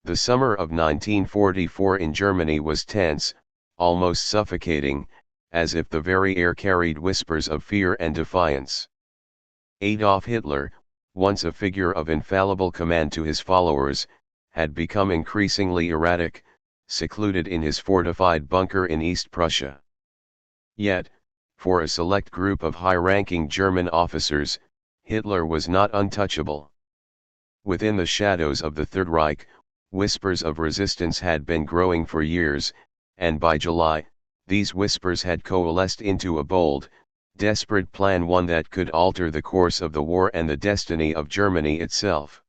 The summer of 1944 in Germany was tense, almost suffocating, as if the very air carried whispers of fear and defiance. Adolf Hitler, once a figure of infallible command to his followers, had become increasingly erratic, secluded in his fortified bunker in East Prussia. Yet, for a select group of high-ranking German officers, Hitler was not untouchable. Within the shadows of the Third Reich, whispers of resistance had been growing for years, and by July, these whispers had coalesced into a bold, desperate plan, one that could alter the course of the war and the destiny of Germany itself.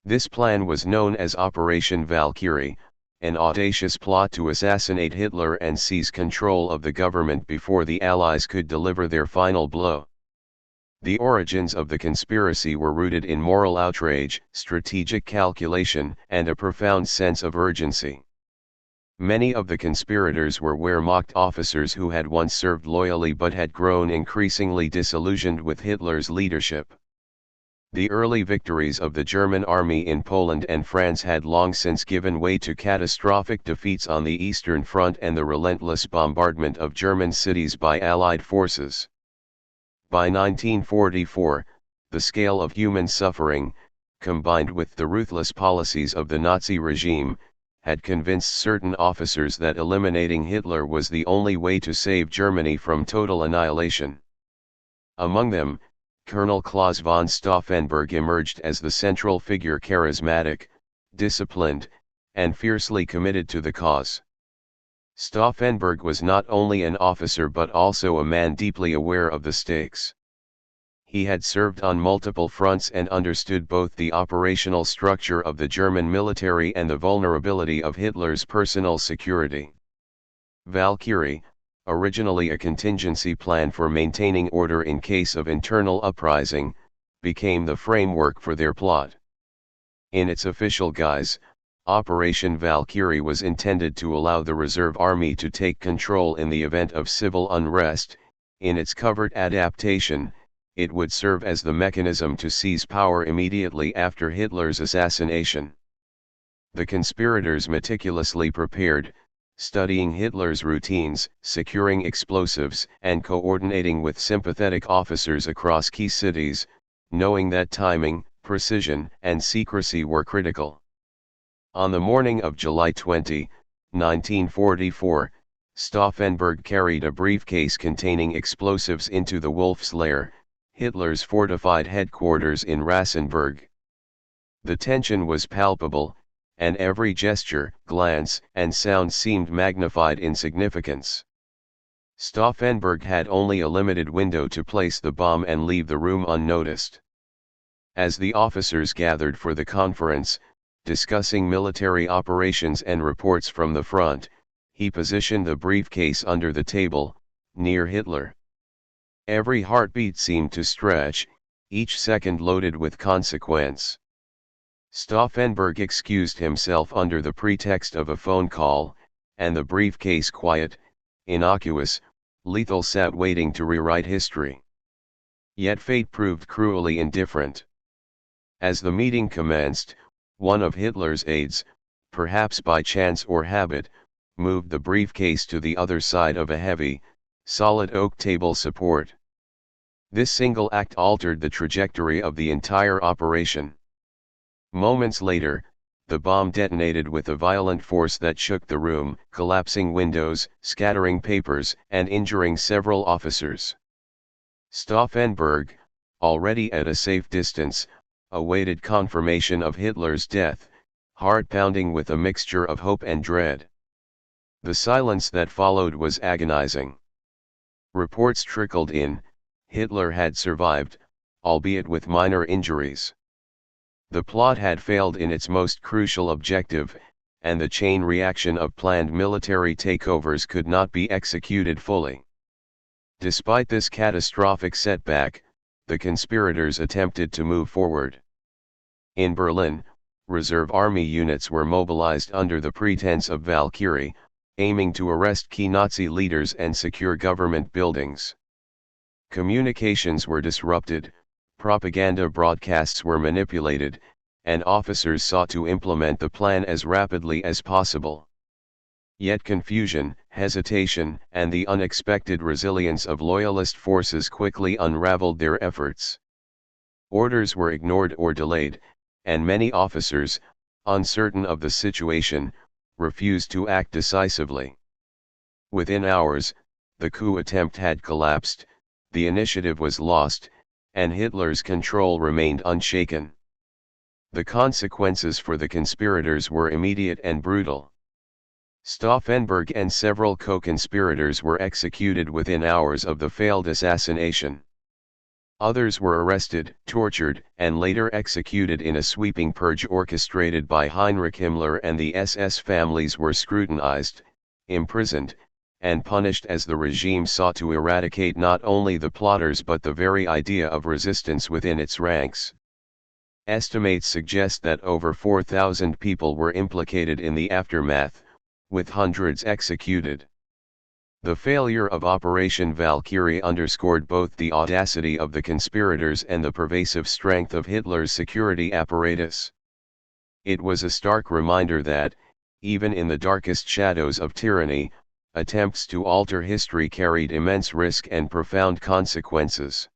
This plan was known as Operation Valkyrie, an audacious plot to assassinate Hitler and seize control of the government before the Allies could deliver their final blow. The origins of the conspiracy were rooted in moral outrage, strategic calculation, and a profound sense of urgency. Many of the conspirators were Wehrmacht officers who had once served loyally but had grown increasingly disillusioned with Hitler's leadership. The early victories of the German army in Poland and France had long since given way to catastrophic defeats on the Eastern Front and the relentless bombardment of German cities by Allied forces. By 1944, the scale of human suffering, combined with the ruthless policies of the Nazi regime, had convinced certain officers that eliminating Hitler was the only way to save Germany from total annihilation. Among them, Colonel Klaus von Stauffenberg emerged as the central figure, charismatic, disciplined, and fiercely committed to the cause. Stauffenberg was not only an officer but also a man deeply aware of the stakes. He had served on multiple fronts and understood both the operational structure of the German military and the vulnerability of Hitler's personal security. Valkyrie, originally a contingency plan for maintaining order in case of internal uprising, became the framework for their plot. In its official guise, Operation Valkyrie was intended to allow the Reserve Army to take control in the event of civil unrest. In its covert adaptation, it would serve as the mechanism to seize power immediately after Hitler's assassination. The conspirators meticulously prepared, studying Hitler's routines, securing explosives, and coordinating with sympathetic officers across key cities, knowing that timing, precision, and secrecy were critical. On the morning of July 20, 1944, Stauffenberg carried a briefcase containing explosives into the Wolf's Lair, Hitler's fortified headquarters in Rassenburg. The tension was palpable, and every gesture, glance, and sound seemed magnified in significance. Stauffenberg had only a limited window to place the bomb and leave the room unnoticed. As the officers gathered for the conference, discussing military operations and reports from the front, he positioned the briefcase under the table, near Hitler. Every heartbeat seemed to stretch, each second loaded with consequence. Stauffenberg excused himself under the pretext of a phone call, and the briefcase, quiet, innocuous, lethal, sat waiting to rewrite history. Yet fate proved cruelly indifferent. As the meeting commenced, one of Hitler's aides, perhaps by chance or habit, moved the briefcase to the other side of a heavy, solid oak table support. This single act altered the trajectory of the entire operation. Moments later, the bomb detonated with a violent force that shook the room, collapsing windows, scattering papers, and injuring several officers. Stauffenberg, already at a safe distance, awaited confirmation of Hitler's death, heart pounding with a mixture of hope and dread. The silence that followed was agonizing. Reports trickled in. Hitler had survived, albeit with minor injuries. The plot had failed in its most crucial objective, and the chain reaction of planned military takeovers could not be executed fully. Despite this catastrophic setback, the conspirators attempted to move forward. In Berlin, Reserve Army units were mobilized under the pretense of Valkyrie, aiming to arrest key Nazi leaders and secure government buildings. Communications were disrupted, propaganda broadcasts were manipulated, and officers sought to implement the plan as rapidly as possible. Yet confusion, hesitation, and the unexpected resilience of loyalist forces quickly unraveled their efforts. Orders were ignored or delayed, and many officers, uncertain of the situation, refused to act decisively. Within hours, the coup attempt had collapsed, the initiative was lost, and Hitler's control remained unshaken. The consequences for the conspirators were immediate and brutal. Stauffenberg and several co-conspirators were executed within hours of the failed assassination. Others were arrested, tortured, and later executed in a sweeping purge orchestrated by Heinrich Himmler, and the SS families were scrutinized, imprisoned, and punished as the regime sought to eradicate not only the plotters but the very idea of resistance within its ranks. Estimates suggest that over 4,000 people were implicated in the aftermath, with hundreds executed. The failure of Operation Valkyrie underscored both the audacity of the conspirators and the pervasive strength of Hitler's security apparatus. It was a stark reminder that, even in the darkest shadows of tyranny, attempts to alter history carried immense risk and profound consequences.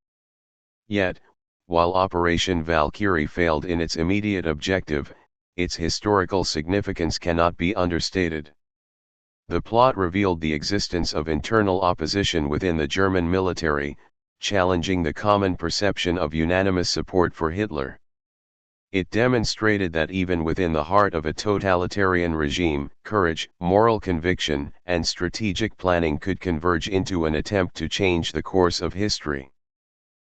Yet, while Operation Valkyrie failed in its immediate objective, its historical significance cannot be understated. The plot revealed the existence of internal opposition within the German military, challenging the common perception of unanimous support for Hitler. It demonstrated that even within the heart of a totalitarian regime, courage, moral conviction, and strategic planning could converge into an attempt to change the course of history.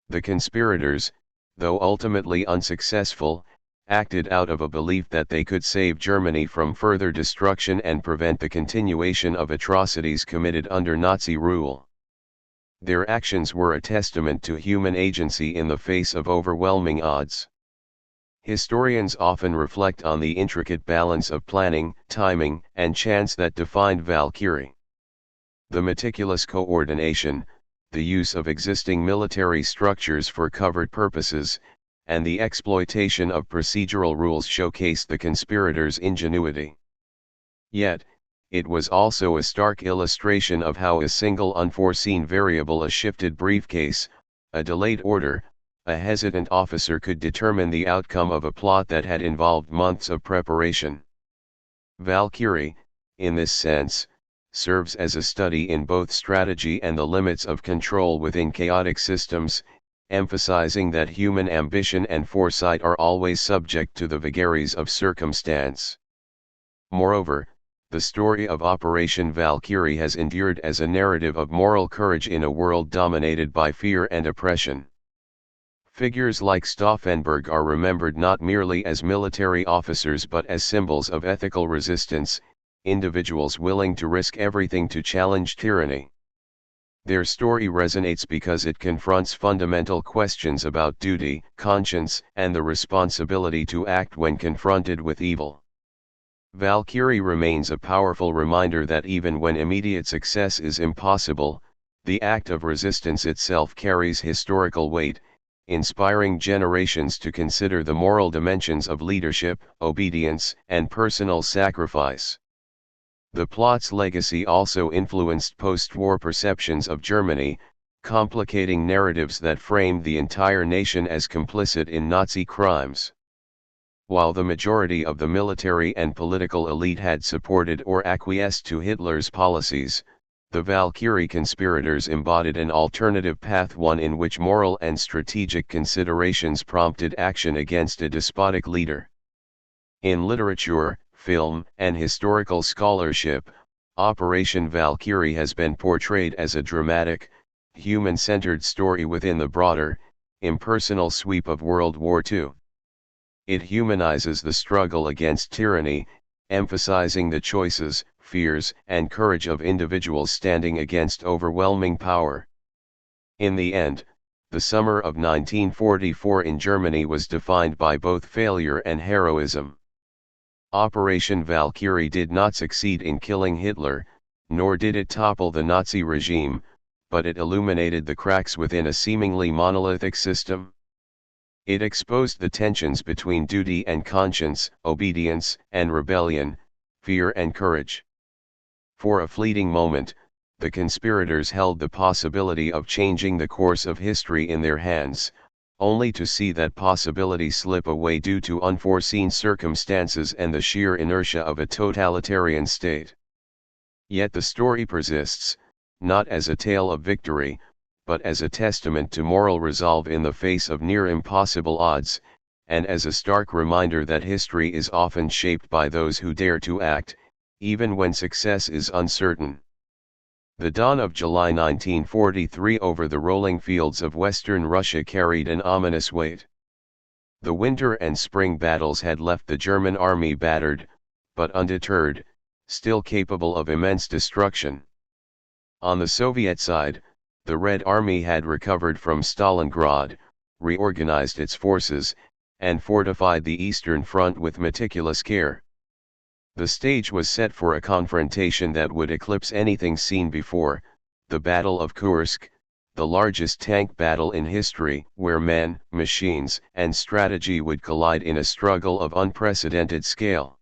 The conspirators, though ultimately unsuccessful, acted out of a belief that they could save Germany from further destruction and prevent the continuation of atrocities committed under Nazi rule. Their actions were a testament to human agency in the face of overwhelming odds. Historians often reflect on the intricate balance of planning, timing, and chance that defined Valkyrie. The meticulous coordination, the use of existing military structures for covert purposes, and the exploitation of procedural rules showcased the conspirators' ingenuity. Yet, it was also a stark illustration of how a single unforeseen variable, a shifted briefcase, a delayed order, a hesitant officer could determine the outcome of a plot that had involved months of preparation. Valkyrie, in this sense, serves as a study in both strategy and the limits of control within chaotic systems, emphasizing that human ambition and foresight are always subject to the vagaries of circumstance. Moreover, the story of Operation Valkyrie has endured as a narrative of moral courage in a world dominated by fear and oppression. Figures like Stauffenberg are remembered not merely as military officers but as symbols of ethical resistance, individuals willing to risk everything to challenge tyranny. Their story resonates because it confronts fundamental questions about duty, conscience, and the responsibility to act when confronted with evil. Valkyrie remains a powerful reminder that even when immediate success is impossible, the act of resistance itself carries historical weight, inspiring generations to consider the moral dimensions of leadership, obedience, and personal sacrifice. The plot's legacy also influenced post-war perceptions of Germany, complicating narratives that framed the entire nation as complicit in Nazi crimes. While the majority of the military and political elite had supported or acquiesced to Hitler's policies, the Valkyrie conspirators embodied an alternative path, one in which moral and strategic considerations prompted action against a despotic leader. In literature, film, and historical scholarship, Operation Valkyrie has been portrayed as a dramatic, human-centered story within the broader, impersonal sweep of World War II. It humanizes the struggle against tyranny, emphasizing the choices, fears, and courage of individuals standing against overwhelming power. In the end, the summer of 1944 in Germany was defined by both failure and heroism. Operation Valkyrie did not succeed in killing Hitler, nor did it topple the Nazi regime, but it illuminated the cracks within a seemingly monolithic system. It exposed the tensions between duty and conscience, obedience and rebellion, fear and courage. For a fleeting moment, the conspirators held the possibility of changing the course of history in their hands, only to see that possibility slip away due to unforeseen circumstances and the sheer inertia of a totalitarian state. Yet the story persists, not as a tale of victory, but as a testament to moral resolve in the face of near impossible odds, and as a stark reminder that history is often shaped by those who dare to act, even when success is uncertain. The dawn of July 1943 over the rolling fields of western Russia carried an ominous weight. The winter and spring battles had left the German army battered, but undeterred, still capable of immense destruction. On the Soviet side, the Red Army had recovered from Stalingrad, reorganized its forces, and fortified the Eastern Front with meticulous care. The stage was set for a confrontation that would eclipse anything seen before, the Battle of Kursk, the largest tank battle in history, where men, machines, and strategy would collide in a struggle of unprecedented scale.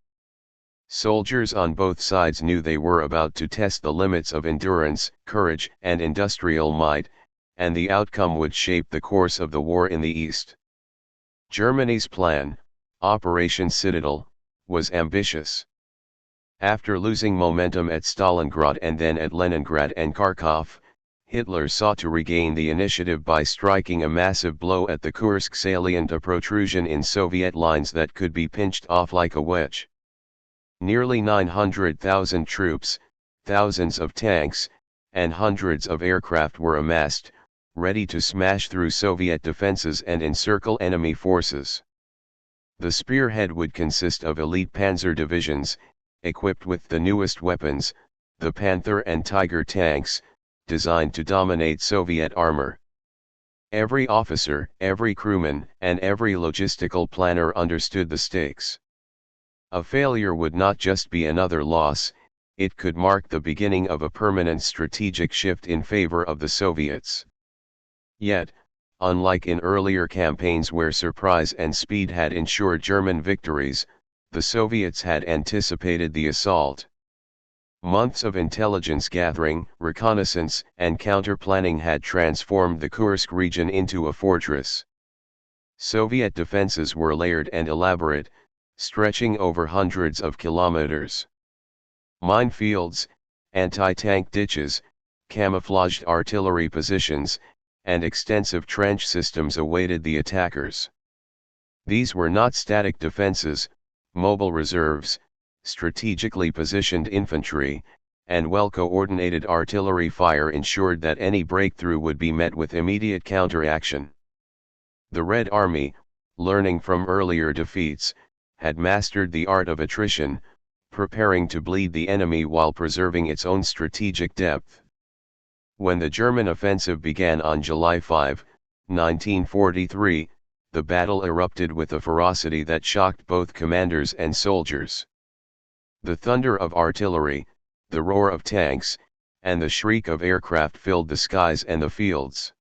Soldiers on both sides knew they were about to test the limits of endurance, courage, and industrial might, and the outcome would shape the course of the war in the East. Germany's plan, Operation Citadel, was ambitious. After losing momentum at Stalingrad and then at Leningrad and Kharkov, Hitler sought to regain the initiative by striking a massive blow at the Kursk salient, a protrusion in Soviet lines that could be pinched off like a wedge. Nearly 900,000 troops, thousands of tanks, and hundreds of aircraft were amassed, ready to smash through Soviet defenses and encircle enemy forces. The spearhead would consist of elite panzer divisions, equipped with the newest weapons, the Panther and Tiger tanks, designed to dominate Soviet armor. Every officer, every crewman, and every logistical planner understood the stakes. A failure would not just be another loss, it could mark the beginning of a permanent strategic shift in favor of the Soviets. Yet, unlike in earlier campaigns where surprise and speed had ensured German victories, the Soviets had anticipated the assault. Months of intelligence gathering, reconnaissance, and counter-planning had transformed the Kursk region into a fortress. Soviet defenses were layered and elaborate, stretching over hundreds of kilometers. Minefields, anti-tank ditches, camouflaged artillery positions, and extensive trench systems awaited the attackers. These were not static defenses, mobile reserves, strategically positioned infantry, and well-coordinated artillery fire ensured that any breakthrough would be met with immediate counteraction. The Red Army, learning from earlier defeats, had mastered the art of attrition, preparing to bleed the enemy while preserving its own strategic depth. When the German offensive began on July 5, 1943, the battle erupted with a ferocity that shocked both commanders and soldiers. The thunder of artillery, the roar of tanks, and the shriek of aircraft filled the skies and the fields.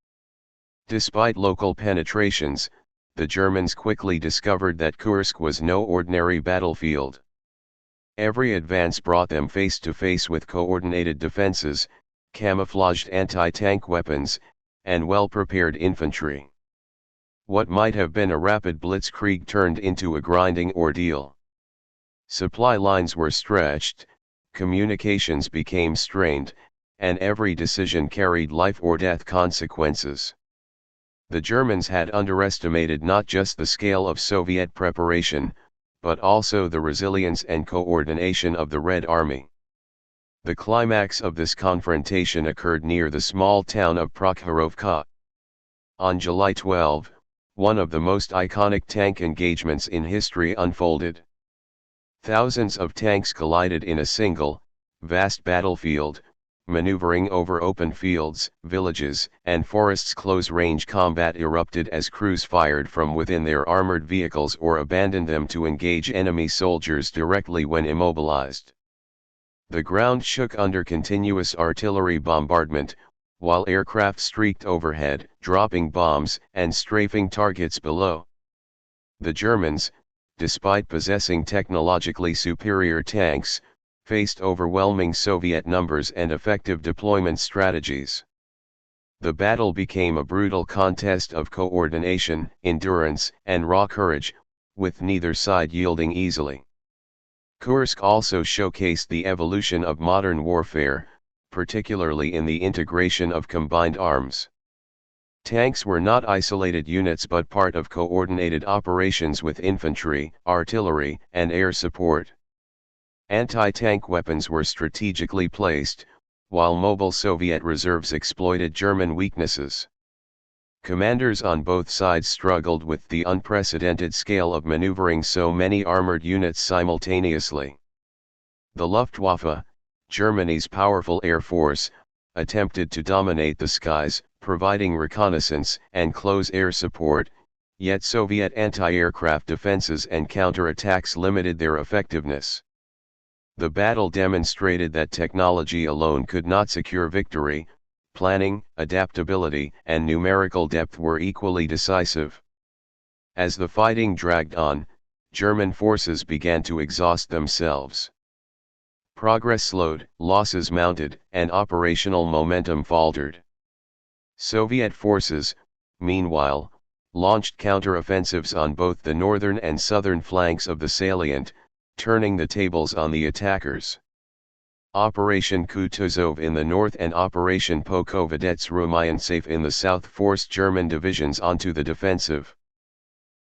Despite local penetrations, the Germans quickly discovered that Kursk was no ordinary battlefield. Every advance brought them face to face with coordinated defenses, camouflaged anti-tank weapons, and well-prepared infantry. What might have been a rapid blitzkrieg turned into a grinding ordeal. Supply lines were stretched, communications became strained, and every decision carried life or death consequences. The Germans had underestimated not just the scale of Soviet preparation, but also the resilience and coordination of the Red Army. The climax of this confrontation occurred near the small town of Prokhorovka. On July 12, one of the most iconic tank engagements in history unfolded. Thousands of tanks collided in a single, vast battlefield, maneuvering over open fields, villages, and forests. Close-range combat erupted as crews fired from within their armored vehicles or abandoned them to engage enemy soldiers directly when immobilized. The ground shook under continuous artillery bombardment, while aircraft streaked overhead, dropping bombs and strafing targets below. The Germans, despite possessing technologically superior tanks, faced overwhelming Soviet numbers and effective deployment strategies. The battle became a brutal contest of coordination, endurance, and raw courage, with neither side yielding easily. Kursk also showcased the evolution of modern warfare, particularly in the integration of combined arms. Tanks were not isolated units but part of coordinated operations with infantry, artillery, and air support. Anti-tank weapons were strategically placed, while mobile Soviet reserves exploited German weaknesses. Commanders on both sides struggled with the unprecedented scale of maneuvering so many armored units simultaneously. The Luftwaffe, Germany's powerful air force, attempted to dominate the skies, providing reconnaissance and close air support, yet Soviet anti-aircraft defenses and counterattacks limited their effectiveness. The battle demonstrated that technology alone could not secure victory. Planning, adaptability, and numerical depth were equally decisive. As the fighting dragged on, German forces began to exhaust themselves. Progress slowed, losses mounted, and operational momentum faltered. Soviet forces, meanwhile, launched counteroffensives on both the northern and southern flanks of the salient, turning the tables on the attackers. Operation Kutuzov in the north and Operation Pokhovedets-Rumyantseve in the south forced German divisions onto the defensive.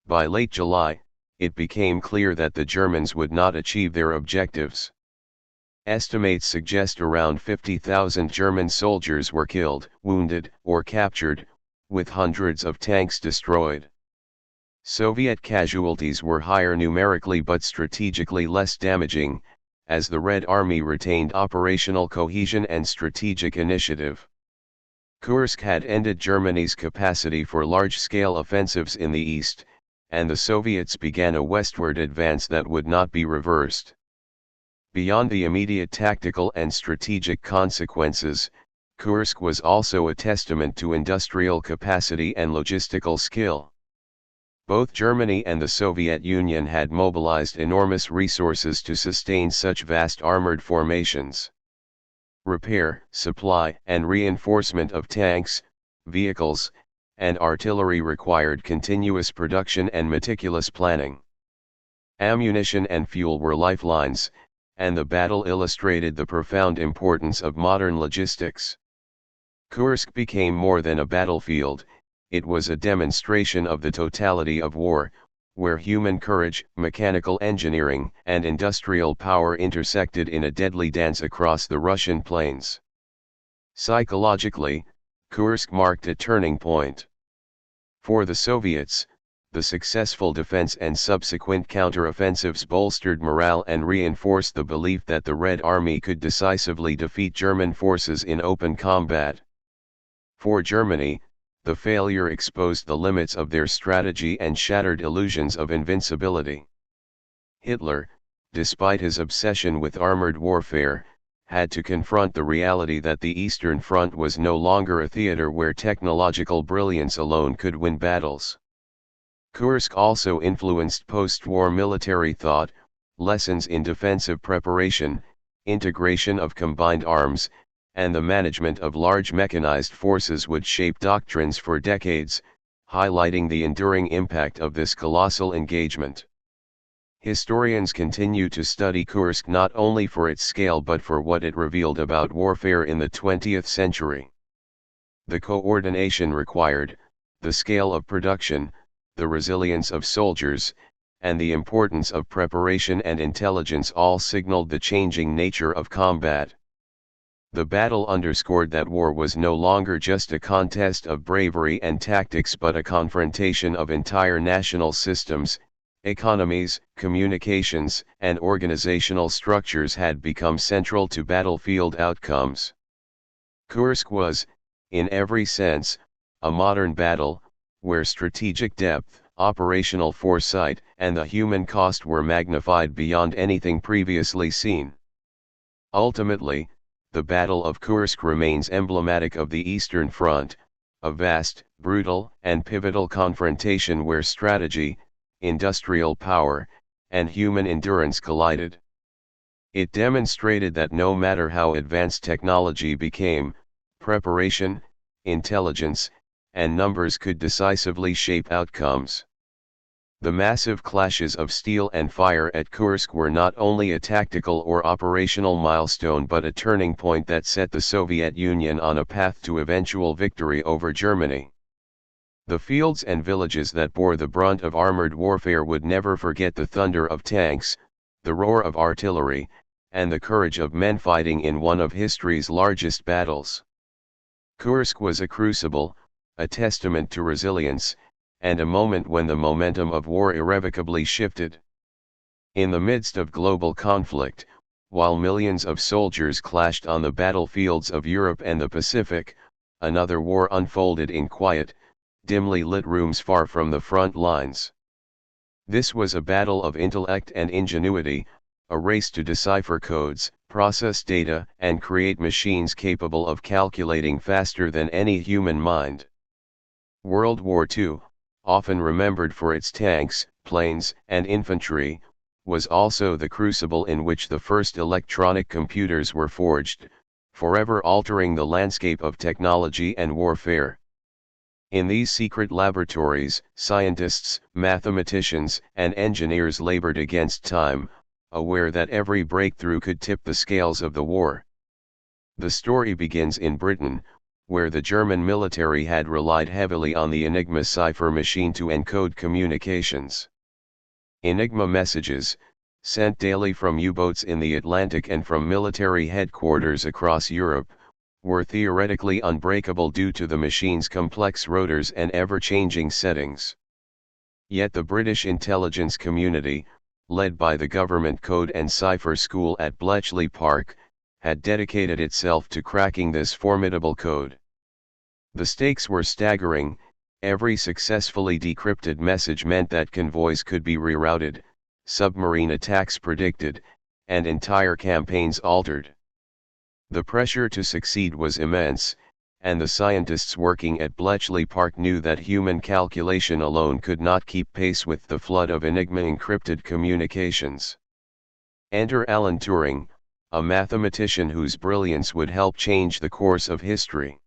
By late July, it became clear that the Germans would not achieve their objectives. Estimates suggest around 50,000 German soldiers were killed, wounded, or captured, with hundreds of tanks destroyed. Soviet casualties were higher numerically but strategically less damaging, as the Red Army retained operational cohesion and strategic initiative. Kursk had ended Germany's capacity for large-scale offensives in the east, and the Soviets began a westward advance that would not be reversed. Beyond the immediate tactical and strategic consequences, Kursk was also a testament to industrial capacity and logistical skill. Both Germany and the Soviet Union had mobilized enormous resources to sustain such vast armored formations. Repair, supply, and reinforcement of tanks, vehicles, and artillery required continuous production and meticulous planning. Ammunition and fuel were lifelines, and the battle illustrated the profound importance of modern logistics. Kursk became more than a battlefield, it was a demonstration of the totality of war, where human courage, mechanical engineering, and industrial power intersected in a deadly dance across the Russian plains. Psychologically, Kursk marked a turning point. For the Soviets, the successful defense and subsequent counteroffensives bolstered morale and reinforced the belief that the Red Army could decisively defeat German forces in open combat. For Germany, the failure exposed the limits of their strategy and shattered illusions of invincibility. Hitler, despite his obsession with armored warfare, had to confront the reality that the Eastern Front was no longer a theater where technological brilliance alone could win battles. Kursk also influenced post-war military thought, lessons in defensive preparation, integration of combined arms, and the management of large mechanized forces would shape doctrines for decades, highlighting the enduring impact of this colossal engagement. Historians continue to study Kursk not only for its scale but for what it revealed about warfare in the 20th century. The coordination required, the scale of production, the resilience of soldiers, and the importance of preparation and intelligence all signaled the changing nature of combat. The battle underscored that war was no longer just a contest of bravery and tactics but a confrontation of entire national systems, economies, communications, and organizational structures had become central to battlefield outcomes. Kursk was, in every sense, a modern battle, where strategic depth, operational foresight, and the human cost were magnified beyond anything previously seen. Ultimately, the Battle of Kursk remains emblematic of the Eastern Front, a vast, brutal, and pivotal confrontation where strategy, industrial power, and human endurance collided. It demonstrated that no matter how advanced technology became, preparation, intelligence, and numbers could decisively shape outcomes. The massive clashes of steel and fire at Kursk were not only a tactical or operational milestone but a turning point that set the Soviet Union on a path to eventual victory over Germany. The fields and villages that bore the brunt of armored warfare would never forget the thunder of tanks, the roar of artillery, and the courage of men fighting in one of history's largest battles. Kursk was a crucible, a testament to resilience, and a moment when the momentum of war irrevocably shifted. In the midst of global conflict, while millions of soldiers clashed on the battlefields of Europe and the Pacific, another war unfolded in quiet, dimly lit rooms far from the front lines. This was a battle of intellect and ingenuity, a race to decipher codes, process data, and create machines capable of calculating faster than any human mind. World War II, often remembered for its tanks, planes, and infantry, was also the crucible in which the first electronic computers were forged, forever altering the landscape of technology and warfare. In these secret laboratories, scientists, mathematicians, and engineers labored against time, aware that every breakthrough could tip the scales of the war. The story begins in Britain, where the German military had relied heavily on the Enigma cipher machine to encode communications. Enigma messages, sent daily from U-boats in the Atlantic and from military headquarters across Europe, were theoretically unbreakable due to the machine's complex rotors and ever-changing settings. Yet the British intelligence community, led by the Government Code and Cipher School at Bletchley Park, had dedicated itself to cracking this formidable code. The stakes were staggering. Every successfully decrypted message meant that convoys could be rerouted, submarine attacks predicted, and entire campaigns altered. The pressure to succeed was immense, and the scientists working at Bletchley Park knew that human calculation alone could not keep pace with the flood of Enigma encrypted communications. Enter Alan Turing, a mathematician whose brilliance would help change the course of history.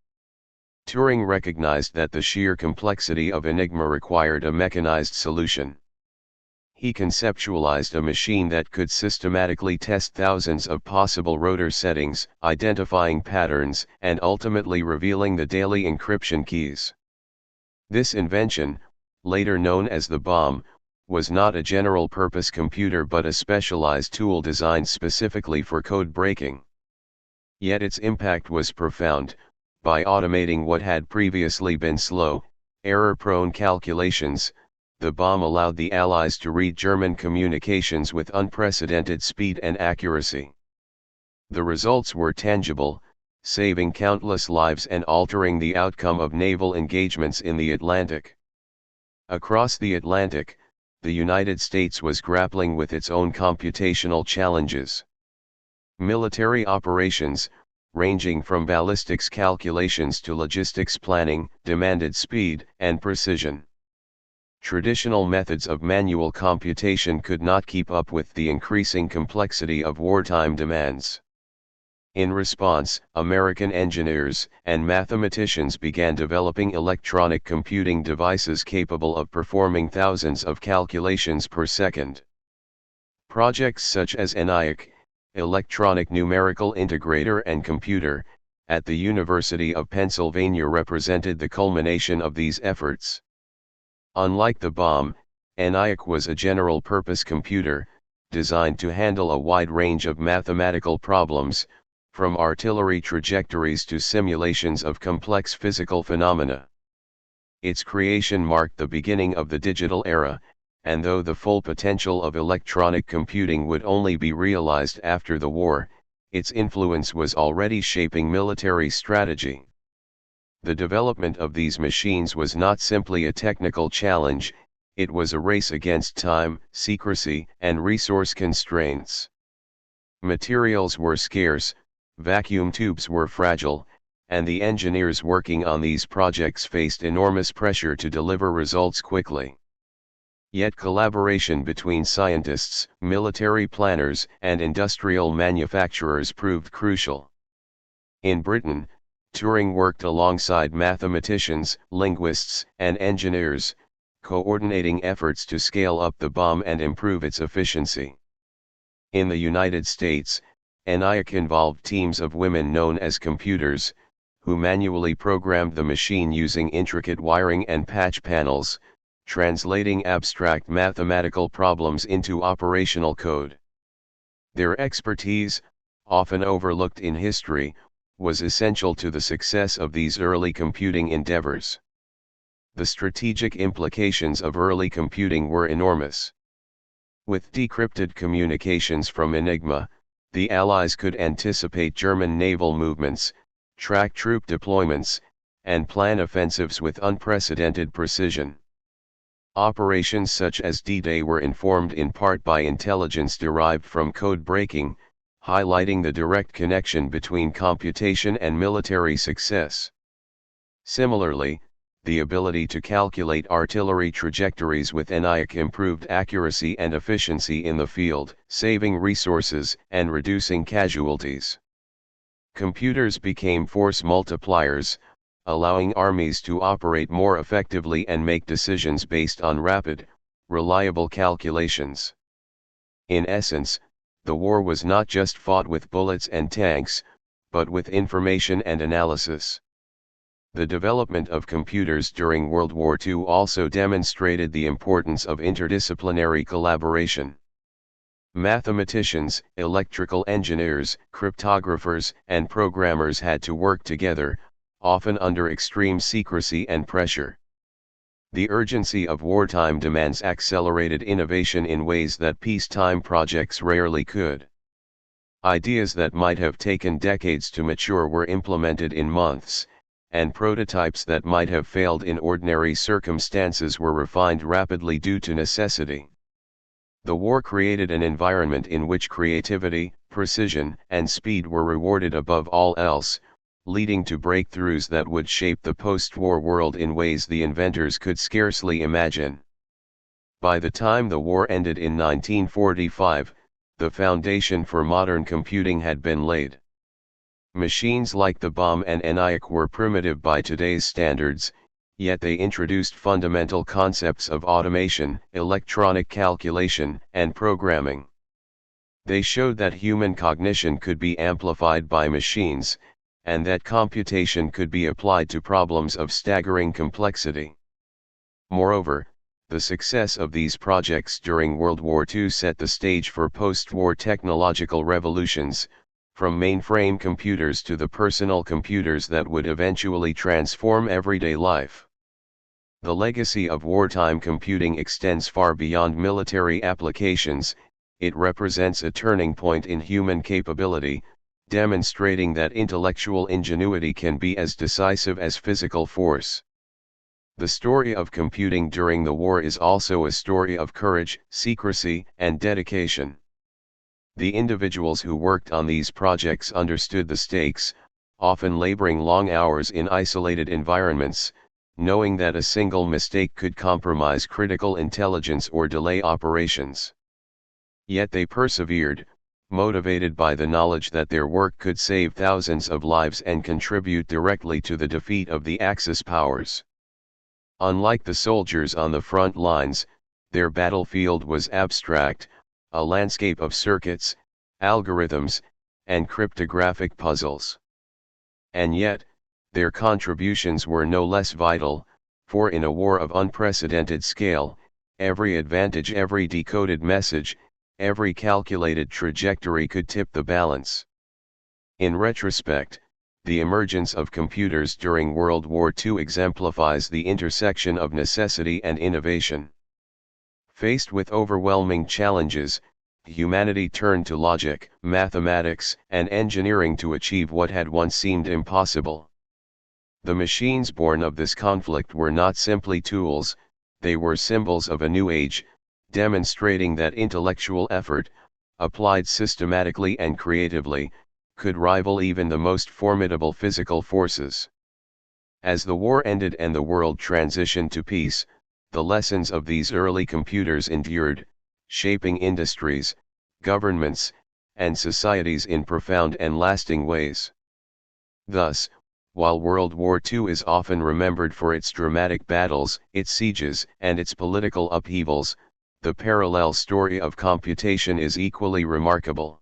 Turing recognized that the sheer complexity of Enigma required a mechanized solution. He conceptualized a machine that could systematically test thousands of possible rotor settings, identifying patterns, and ultimately revealing the daily encryption keys. This invention, later known as the bomb, was not a general-purpose computer but a specialized tool designed specifically for code breaking. Yet its impact was profound. By automating what had previously been slow, error-prone calculations, the bomb allowed the Allies to read German communications with unprecedented speed and accuracy. The results were tangible, saving countless lives and altering the outcome of naval engagements in the Atlantic. Across the Atlantic, the United States was grappling with its own computational challenges. Military operations, ranging from ballistics calculations to logistics planning, demanded speed and precision. Traditional methods of manual computation could not keep up with the increasing complexity of wartime demands. In response, American engineers and mathematicians began developing electronic computing devices capable of performing thousands of calculations per second. Projects such as ENIAC, Electronic Numerical Integrator and Computer, at the University of Pennsylvania represented the culmination of these efforts. Unlike the bomb, ENIAC was a general-purpose computer, designed to handle a wide range of mathematical problems, from artillery trajectories to simulations of complex physical phenomena. Its creation marked the beginning of the digital era, and though the full potential of electronic computing would only be realized after the war, its influence was already shaping military strategy. The development of these machines was not simply a technical challenge, it was a race against time, secrecy, and resource constraints. Materials were scarce, vacuum tubes were fragile, and the engineers working on these projects faced enormous pressure to deliver results quickly. Yet collaboration between scientists, military planners, and industrial manufacturers proved crucial. In Britain, Turing worked alongside mathematicians, linguists, and engineers, coordinating efforts to scale up the bomb and improve its efficiency. In the United States, ENIAC involved teams of women known as computers, who manually programmed the machine using intricate wiring and patch panels, translating abstract mathematical problems into operational code. Their expertise, often overlooked in history, was essential to the success of these early computing endeavors. The strategic implications of early computing were enormous. With decrypted communications from Enigma, the Allies could anticipate German naval movements, track troop deployments, and plan offensives with unprecedented precision. Operations such as D-Day were informed in part by intelligence derived from code breaking, highlighting the direct connection between computation and military success. Similarly, the ability to calculate artillery trajectories with ENIAC improved accuracy and efficiency in the field, saving resources and reducing casualties. Computers became force multipliers, allowing armies to operate more effectively and make decisions based on rapid, reliable calculations. In essence, the war was not just fought with bullets and tanks, but with information and analysis. The development of computers during World War II also demonstrated the importance of interdisciplinary collaboration. Mathematicians, electrical engineers, cryptographers, and programmers had to work together, often under extreme secrecy and pressure. The urgency of wartime demands accelerated innovation in ways that peacetime projects rarely could. Ideas that might have taken decades to mature were implemented in months, and prototypes that might have failed in ordinary circumstances were refined rapidly due to necessity. The war created an environment in which creativity, precision, and speed were rewarded above all else, leading to breakthroughs that would shape the post-war world in ways the inventors could scarcely imagine. By the time the war ended in 1945, the foundation for modern computing had been laid. Machines like the bomb and ENIAC were primitive by today's standards, yet they introduced fundamental concepts of automation, electronic calculation, and programming. They showed that human cognition could be amplified by machines, and that computation could be applied to problems of staggering complexity. Moreover, the success of these projects during World War II set the stage for post-war technological revolutions, from mainframe computers to the personal computers that would eventually transform everyday life. The legacy of wartime computing extends far beyond military applications. It represents a turning point in human capability, demonstrating that intellectual ingenuity can be as decisive as physical force. The story of computing during the war is also a story of courage, secrecy, and dedication. The individuals who worked on these projects understood the stakes, often laboring long hours in isolated environments, knowing that a single mistake could compromise critical intelligence or delay operations. Yet they persevered, motivated by the knowledge that their work could save thousands of lives and contribute directly to the defeat of the Axis powers. Unlike the soldiers on the front lines, their battlefield was abstract, a landscape of circuits, algorithms, and cryptographic puzzles. And yet, their contributions were no less vital, for in a war of unprecedented scale, every advantage, every decoded message, every calculated trajectory could tip the balance. In retrospect, the emergence of computers during World War II exemplifies the intersection of necessity and innovation. Faced with overwhelming challenges, humanity turned to logic, mathematics, and engineering to achieve what had once seemed impossible. The machines born of this conflict were not simply tools, they were symbols of a new age, demonstrating that intellectual effort, applied systematically and creatively, could rival even the most formidable physical forces. As the war ended and the world transitioned to peace, the lessons of these early computers endured, shaping industries, governments, and societies in profound and lasting ways. Thus, while World War II is often remembered for its dramatic battles, its sieges, and its political upheavals, the parallel story of computation is equally remarkable.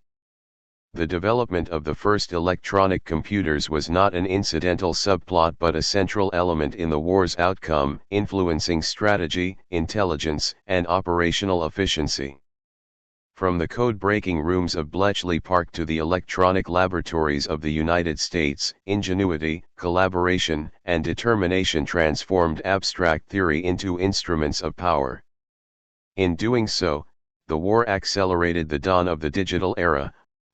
The development of the first electronic computers was not an incidental subplot but a central element in the war's outcome, influencing strategy, intelligence, and operational efficiency. From the code-breaking rooms of Bletchley Park to the electronic laboratories of the United States, ingenuity, collaboration, and determination transformed abstract theory into instruments of power. In doing so, the war accelerated the dawn of the digital era,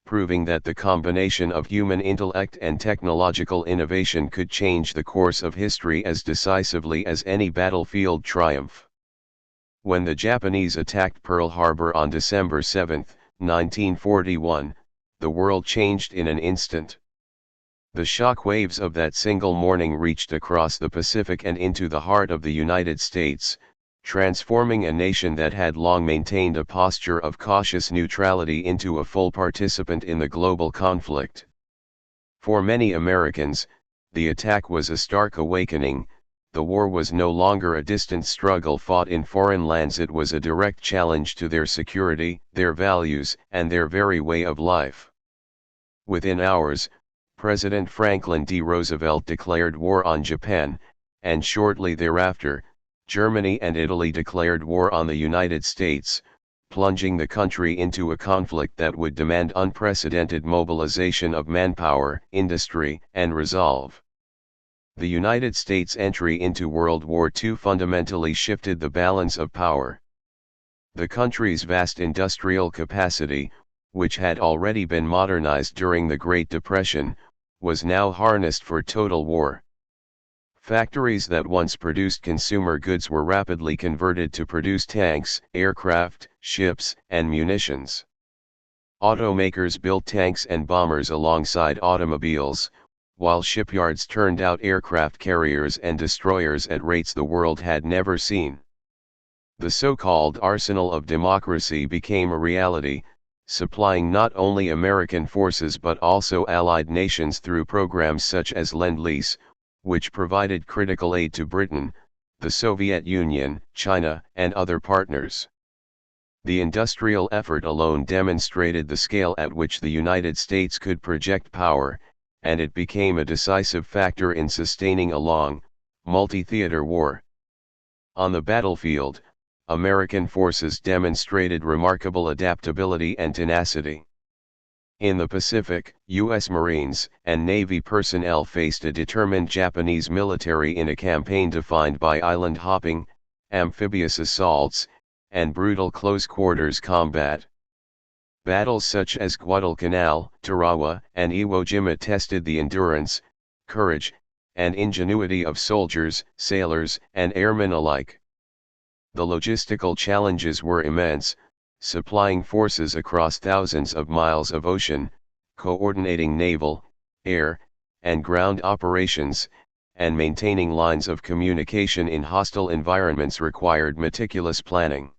proving that the combination of human intellect and technological innovation could change the course of history as decisively as any battlefield triumph. When the Japanese attacked Pearl Harbor on December 7, 1941, the world changed in an instant. The shock waves of that single morning reached across the Pacific and into the heart of the United States, transforming a nation that had long maintained a posture of cautious neutrality into a full participant in the global conflict. For many Americans, the attack was a stark awakening. The war was no longer a distant struggle fought in foreign lands, it was a direct challenge to their security, their values, and their very way of life. Within hours, President Franklin D. Roosevelt declared war on Japan, and shortly thereafter, Germany and Italy declared war on the United States, plunging the country into a conflict that would demand unprecedented mobilization of manpower, industry, and resolve. The United States' entry into World War II fundamentally shifted the balance of power. The country's vast industrial capacity, which had already been modernized during the Great Depression, was now harnessed for total war. Factories that once produced consumer goods were rapidly converted to produce tanks, aircraft, ships, and munitions. Automakers built tanks and bombers alongside automobiles, while shipyards turned out aircraft carriers and destroyers at rates the world had never seen. The so-called arsenal of democracy became a reality, supplying not only American forces but also allied nations through programs such as Lend-Lease, which provided critical aid to Britain, the Soviet Union, China, and other partners. The industrial effort alone demonstrated the scale at which the United States could project power, and it became a decisive factor in sustaining a long, multi-theater war. On the battlefield, American forces demonstrated remarkable adaptability and tenacity. In the Pacific, U.S. Marines and Navy personnel faced a determined Japanese military in a campaign defined by island hopping, amphibious assaults, and brutal close-quarters combat. Battles such as Guadalcanal, Tarawa, and Iwo Jima tested the endurance, courage, and ingenuity of soldiers, sailors, and airmen alike. The logistical challenges were immense, supplying forces across thousands of miles of ocean, coordinating naval, air, and ground operations, and maintaining lines of communication in hostile environments required meticulous planning.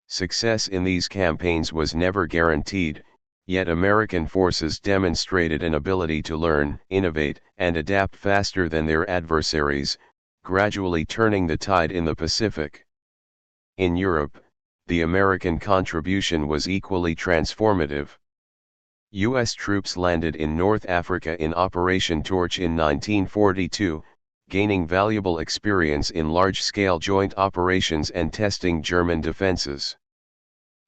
Success in these campaigns was never guaranteed, yet American forces demonstrated an ability to learn, innovate, and adapt faster than their adversaries, gradually turning the tide in the Pacific. In Europe, the American contribution was equally transformative. U.S. troops landed in North Africa in Operation Torch in 1942, gaining valuable experience in large-scale joint operations and testing German defenses.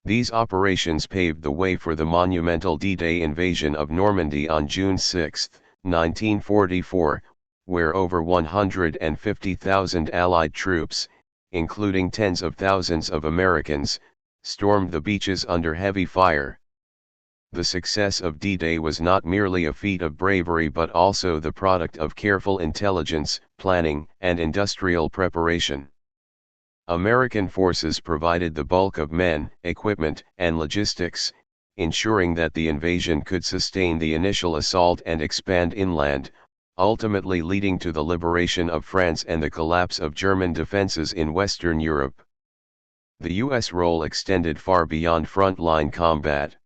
These operations paved the way for the monumental D-Day invasion of Normandy on June 6, 1944, where over 150,000 Allied troops, including tens of thousands of Americans, stormed the beaches under heavy fire. The success of D-Day was not merely a feat of bravery but also the product of careful intelligence, planning, and industrial preparation. American forces provided the bulk of men, equipment, and logistics, ensuring that the invasion could sustain the initial assault and expand inland, ultimately leading to the liberation of France and the collapse of German defenses in Western Europe. The U.S. role extended far beyond frontline combat.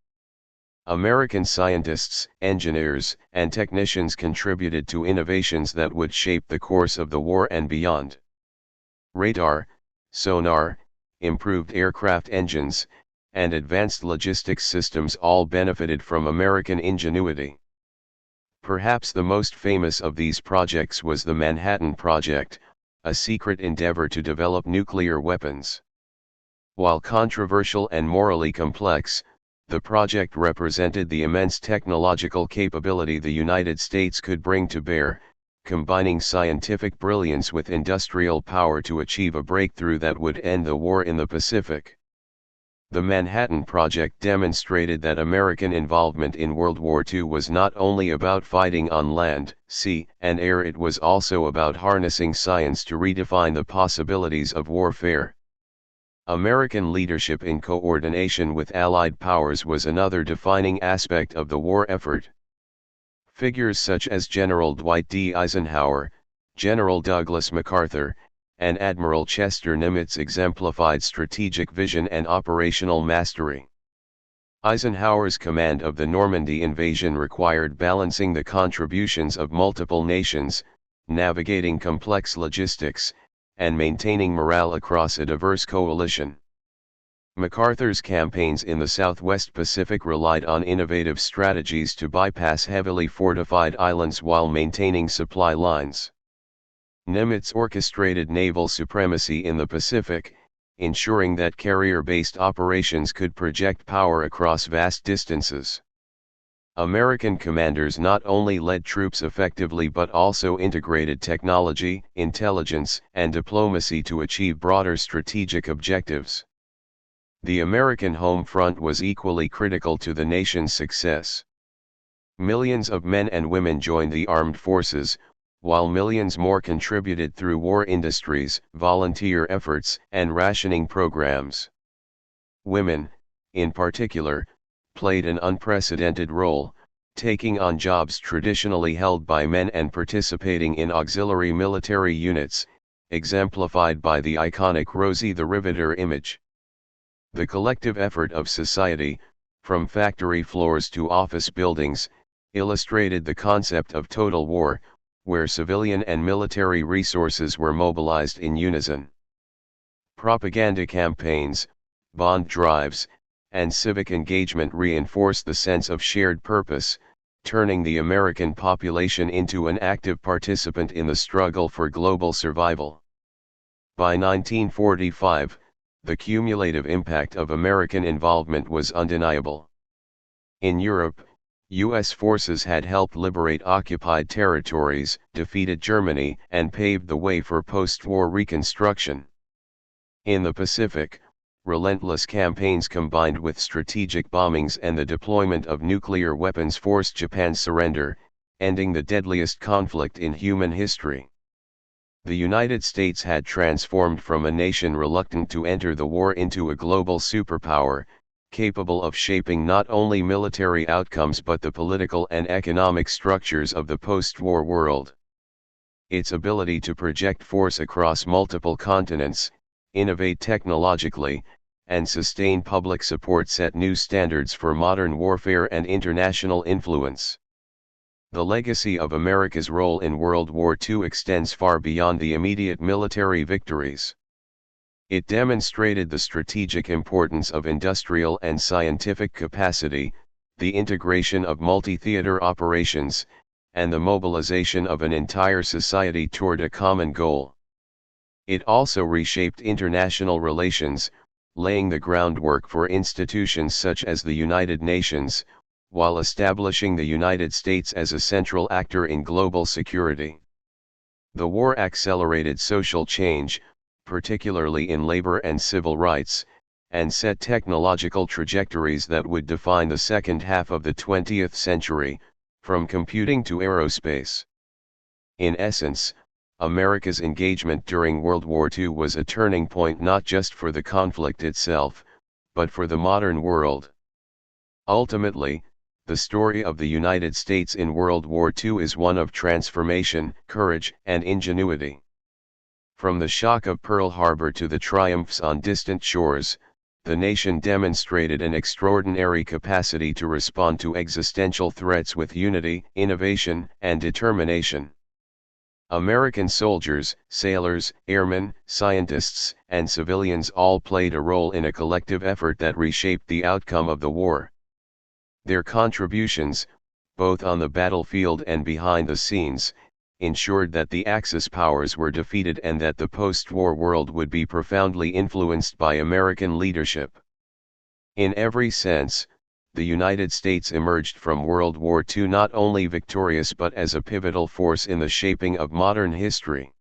American scientists, engineers, and technicians contributed to innovations that would shape the course of the war and beyond. Radar, sonar, improved aircraft engines, and advanced logistics systems all benefited from American ingenuity. Perhaps the most famous of these projects was the Manhattan Project, a secret endeavor to develop nuclear weapons. While controversial and morally complex, the project represented the immense technological capability the United States could bring to bear, combining scientific brilliance with industrial power to achieve a breakthrough that would end the war in the Pacific. The Manhattan Project demonstrated that American involvement in World War II was not only about fighting on land, sea, and air, it was also about harnessing science to redefine the possibilities of warfare. American leadership in coordination with Allied powers was another defining aspect of the war effort. Figures such as General Dwight D. Eisenhower, General Douglas MacArthur, and Admiral Chester Nimitz exemplified strategic vision and operational mastery. Eisenhower's command of the Normandy invasion required balancing the contributions of multiple nations, navigating complex logistics, and maintaining morale across a diverse coalition. MacArthur's campaigns in the Southwest Pacific relied on innovative strategies to bypass heavily fortified islands while maintaining supply lines. Nimitz orchestrated naval supremacy in the Pacific, ensuring that carrier-based operations could project power across vast distances. American commanders not only led troops effectively but also integrated technology, intelligence, and diplomacy to achieve broader strategic objectives. The American home front was equally critical to the nation's success. Millions of men and women joined the armed forces, while millions more contributed through war industries, volunteer efforts, and rationing programs. Women, in particular, played an unprecedented role, taking on jobs traditionally held by men and participating in auxiliary military units, exemplified by the iconic Rosie the Riveter image. The collective effort of society, from factory floors to office buildings, illustrated the concept of total war, where civilian and military resources were mobilized in unison. Propaganda campaigns, bond drives, and civic engagement reinforced the sense of shared purpose, turning the American population into an active participant in the struggle for global survival. By 1945, the cumulative impact of American involvement was undeniable. In Europe, U.S. forces had helped liberate occupied territories, defeated Germany, and paved the way for post-war reconstruction. In the Pacific, relentless campaigns combined with strategic bombings and the deployment of nuclear weapons forced Japan's surrender, ending the deadliest conflict in human history. The United States had transformed from a nation reluctant to enter the war into a global superpower, capable of shaping not only military outcomes but the political and economic structures of the post-war world. Its ability to project force across multiple continents, innovate technologically, and sustain public support set new standards for modern warfare and international influence. The legacy of America's role in World War II extends far beyond the immediate military victories. It demonstrated the strategic importance of industrial and scientific capacity, the integration of multi-theater operations, and the mobilization of an entire society toward a common goal. It also reshaped international relations, laying the groundwork for institutions such as the United Nations, while establishing the United States as a central actor in global security. The war accelerated social change, particularly in labor and civil rights, and set technological trajectories that would define the second half of the 20th century, from computing to aerospace. In essence, America's engagement during World War II was a turning point not just for the conflict itself, but for the modern world. Ultimately, The story of the United States in World War II is one of transformation, courage, and ingenuity. From the shock of Pearl Harbor to the triumphs on distant shores, the nation demonstrated an extraordinary capacity to respond to existential threats with unity, innovation, and determination. American soldiers, sailors, airmen, scientists, and civilians all played a role in a collective effort that reshaped the outcome of the war. Their contributions, both on the battlefield and behind the scenes, ensured that the Axis powers were defeated and that the post-war world would be profoundly influenced by American leadership. In every sense, the United States emerged from World War II not only victorious but as a pivotal force in the shaping of modern history.